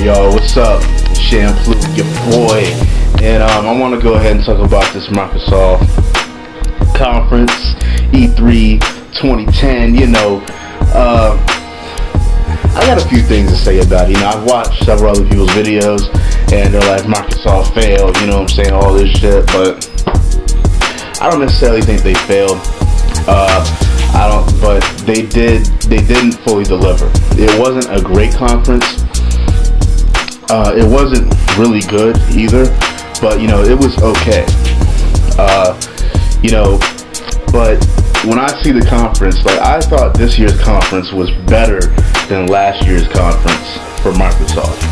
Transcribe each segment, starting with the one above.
Yo, what's up? Shampoo, your boy. And I want to go ahead and talk about this Microsoft conference, E3 2010. I got a few things to say about it. I've watched several other people's videos, and they're like, Microsoft failed, you know what I'm saying, all this shit, but I don't necessarily think they failed. But they didn't fully deliver. It wasn't a great conference. It wasn't really good either, but it was okay. But when I see the conference, like, I thought this year's conference was better than last year's conference for Microsoft.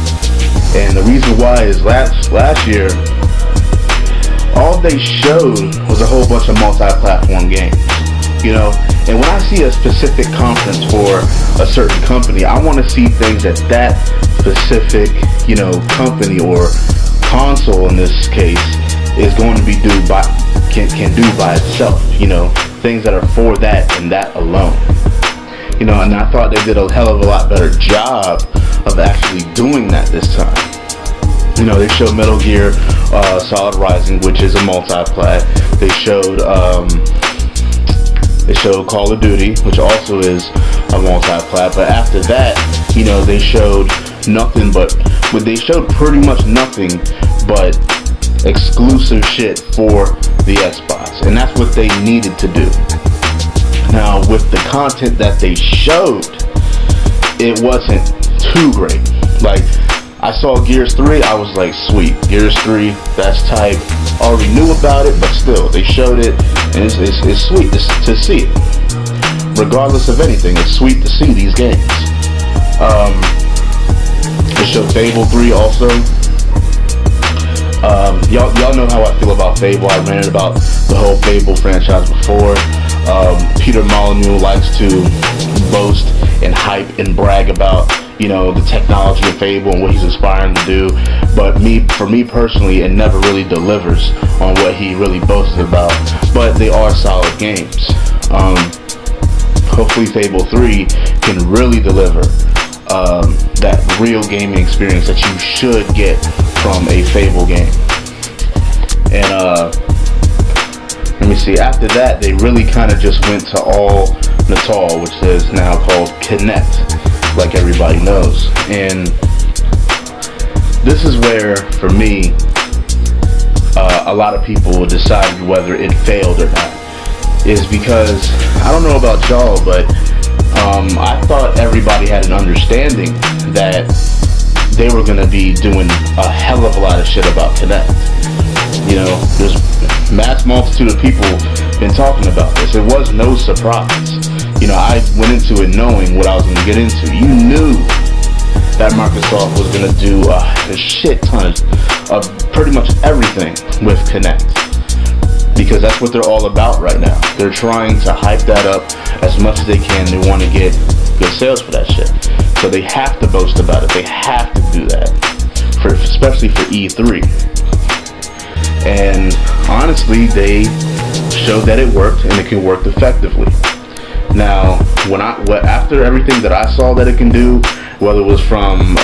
And the reason why is last year, all they showed was a whole bunch of multi-platform games. And when I see a specific conference for a certain company, I want to see things that specific, company or console in this case is going to be can do by itself. Things that are for that and that alone. And I thought they did a hell of a lot better job of actually doing that this time. They showed Metal Gear Solid Rising, which is a multi-plat. They showed Call of Duty, which also is a multi-plat. But after that, they showed nothing but, they showed pretty much nothing but exclusive shit for the Xbox, and that's what they needed to do. Now, with the content that they showed, it wasn't too great. Like, I saw Gears 3, I was like, sweet, Gears 3, that's tight. Already knew about it, but still, they showed it, and it's sweet to see it. Regardless of anything, it's sweet to see these games. They showed Fable 3 also. Y'all know how I feel about Fable. I ranted about the whole Fable franchise before. Peter Molyneux likes to boast and hype and brag about the technology of Fable and what he's aspiring to do, but for me personally, it never really delivers on what he really boasts about. But they are solid games. Hopefully Fable 3 can really deliver that real gaming experience that you should get from a Fable game. And let me see, after that they really kind of just went to all Natal, which is now called Kinect, like everybody knows. And this is where, for me, a lot of people will decide whether it failed or not, is because, I don't know about y'all, but I thought everybody had an understanding that they were going to be doing a hell of a lot of shit about Kinect. There's mass multitude of people been talking about this. It was no surprise. I went into it knowing what I was going to get into. You knew that Microsoft was going to do a shit ton of pretty much everything with Kinect, because that's what they're all about right now. They're trying to hype that up as much as they can. They want to get good sales for that shit, so they have to boast about it. They have to do that, especially for E3. And honestly, they showed that it worked, and it can work effectively. Now, after everything that I saw that it can do, whether it was from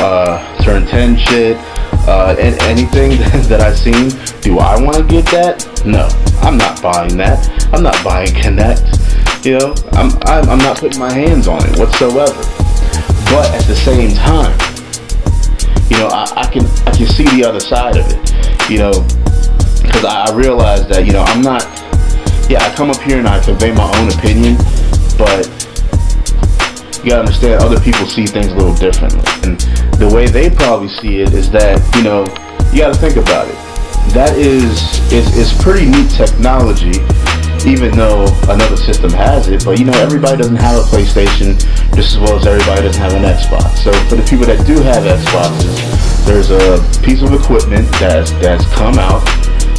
Turn 10 shit, and anything that I've seen, do I want to get that? No, I'm not buying that. I'm not buying Kinect. I'm not putting my hands on it whatsoever. But at the same time, I can see the other side of it. Because I realize that I'm not. Yeah, I come up here and I convey my own opinion, but you gotta understand, other people see things a little differently, and the way they probably see it is that you gotta think about it. That is pretty neat technology, even though another system has it. But everybody doesn't have a PlayStation just as well as everybody doesn't have an Xbox. So for the people that do have Xboxes, there's a piece of equipment that's come out,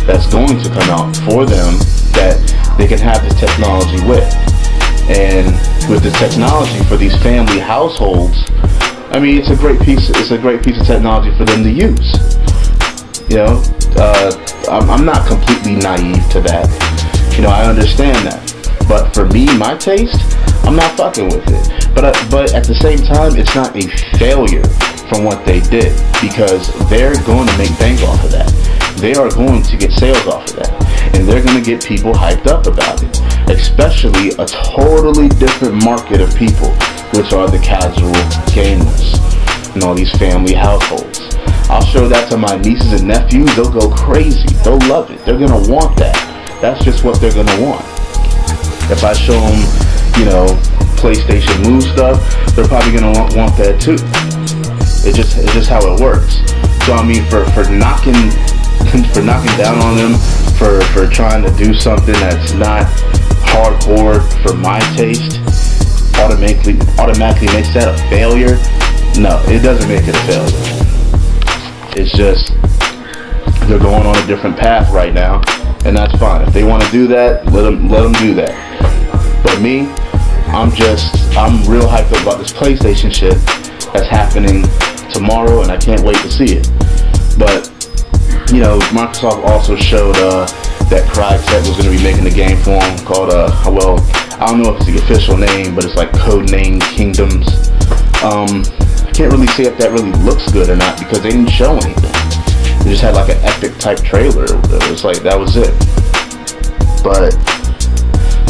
that's going to come out for them, that they can have the technology with. And with the technology for these family households, I mean, it's a great piece of technology for them to use. I'm not completely naive to that. I understand that. But for me, my taste, I'm not fucking with it. But at the same time, it's not a failure from what they did, because they're going to make bank off of that. They are going to get sales off of that, and they're going to get people hyped up about it, especially a totally different market of people, which are the casual gamers and all these family households. I'll show that to my nieces and nephews. They'll go crazy. They'll love it. They're going to want that. That's just what they're going to want. If I show them, you know, PlayStation Move stuff, they're probably going to want that too. It's just how it works. So I mean, for knocking down on them, for trying to do something that's not hardcore for my taste, automatically makes that a failure. No, it doesn't make it a failure. It's just they're going on a different path right now, and that's fine. If they want to do that, let them do that. But me, I'm real hyped up about this PlayStation shit that's happening tomorrow, and I can't wait to see it. But you know, Microsoft also showed that Crytek was going to be making a game for them called well, I don't know if it's the official name, but it's like Codename Kingdoms. I can't really say if that really looks good or not, because they didn't show anything. They just had like an epic type trailer. It was like, that was it. But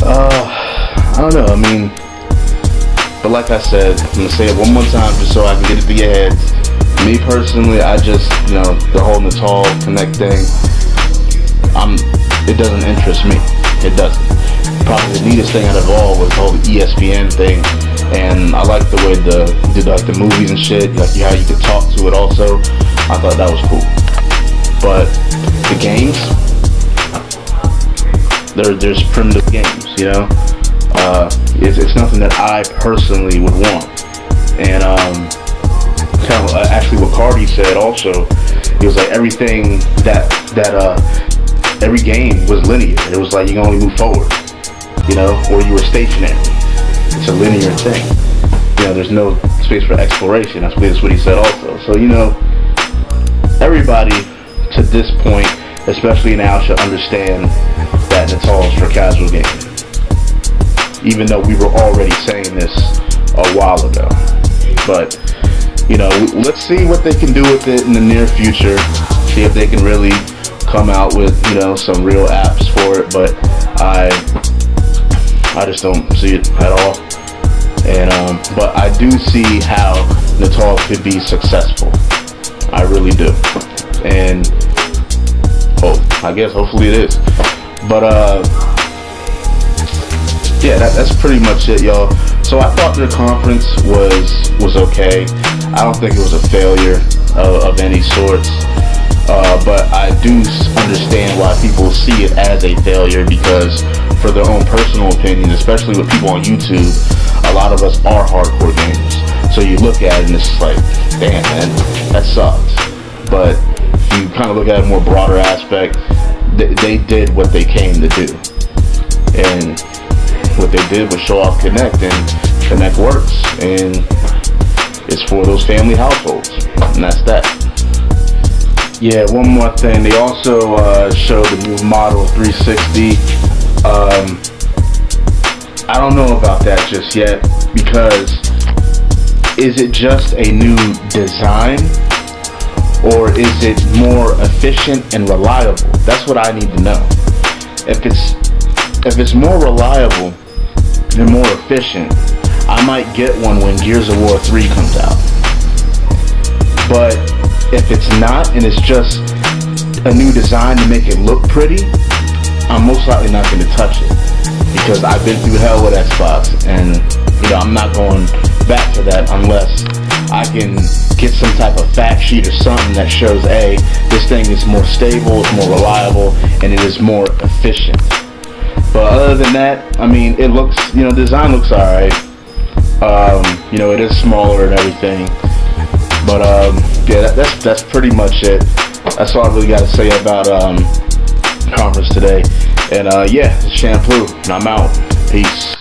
I don't know, I mean, but like I said, I'm gonna say it one more time just so I can get it through your heads. Me personally, I just, you know, the whole Natal Connect thing, it doesn't interest me. It doesn't. Probably the neatest thing out of all was the whole ESPN thing, and I like the way they did like the movies and shit, like how you could talk to it also. I thought that was cool. But the games, there's primitive games, you know. It's nothing that I personally would want. And kind of actually what Cardi said also, it was like everything that every game was linear. It was like you can only move forward, you know, or you were stationary. It's a linear thing. You know, there's no space for exploration. That's what he said also. So, you know, everybody to this point, especially now, should understand that Natal is for casual gaming. Even though we were already saying this a while ago. But, you know, let's see what they can do with it in the near future. See if they can really come out with, you know, some real apps for it. But I just don't see it at all. And but I do see how Natal could be successful. I really do. And I guess hopefully it is. But yeah, that's pretty much it, y'all. So I thought their conference was okay. I don't think it was a failure of any sorts. But I do understand why people see it as a failure, because for their own personal opinion, especially with people on YouTube, a lot of us are hardcore gamers. So you look at it and it's like, damn man, that sucks. But if you kind of look at a more broader aspect, they did what they came to do. And what they did was show off Connect, and Connect works. And it's for those family households. And that's that. Yeah, one more thing. They also showed the new Model 360. I don't know about that just yet, because is it just a new design, or is it more efficient and reliable? That's what I need to know. If it's more reliable and more efficient, I might get one when Gears of War 3 comes out. But if it's not, and it's just a new design to make it look pretty, I'm most likely not going to touch it, because I've been through hell with Xbox, and you know, I'm not going back to that unless I can get some type of fact sheet or something that shows, hey, this thing is more stable, it's more reliable, and it is more efficient. But other than that, I mean, it looks, you know, design looks alright. You know, it is smaller and everything. But yeah, that's pretty much it. That's all I really got to say about conference today. And yeah, it's Shampoo, and I'm out. Peace.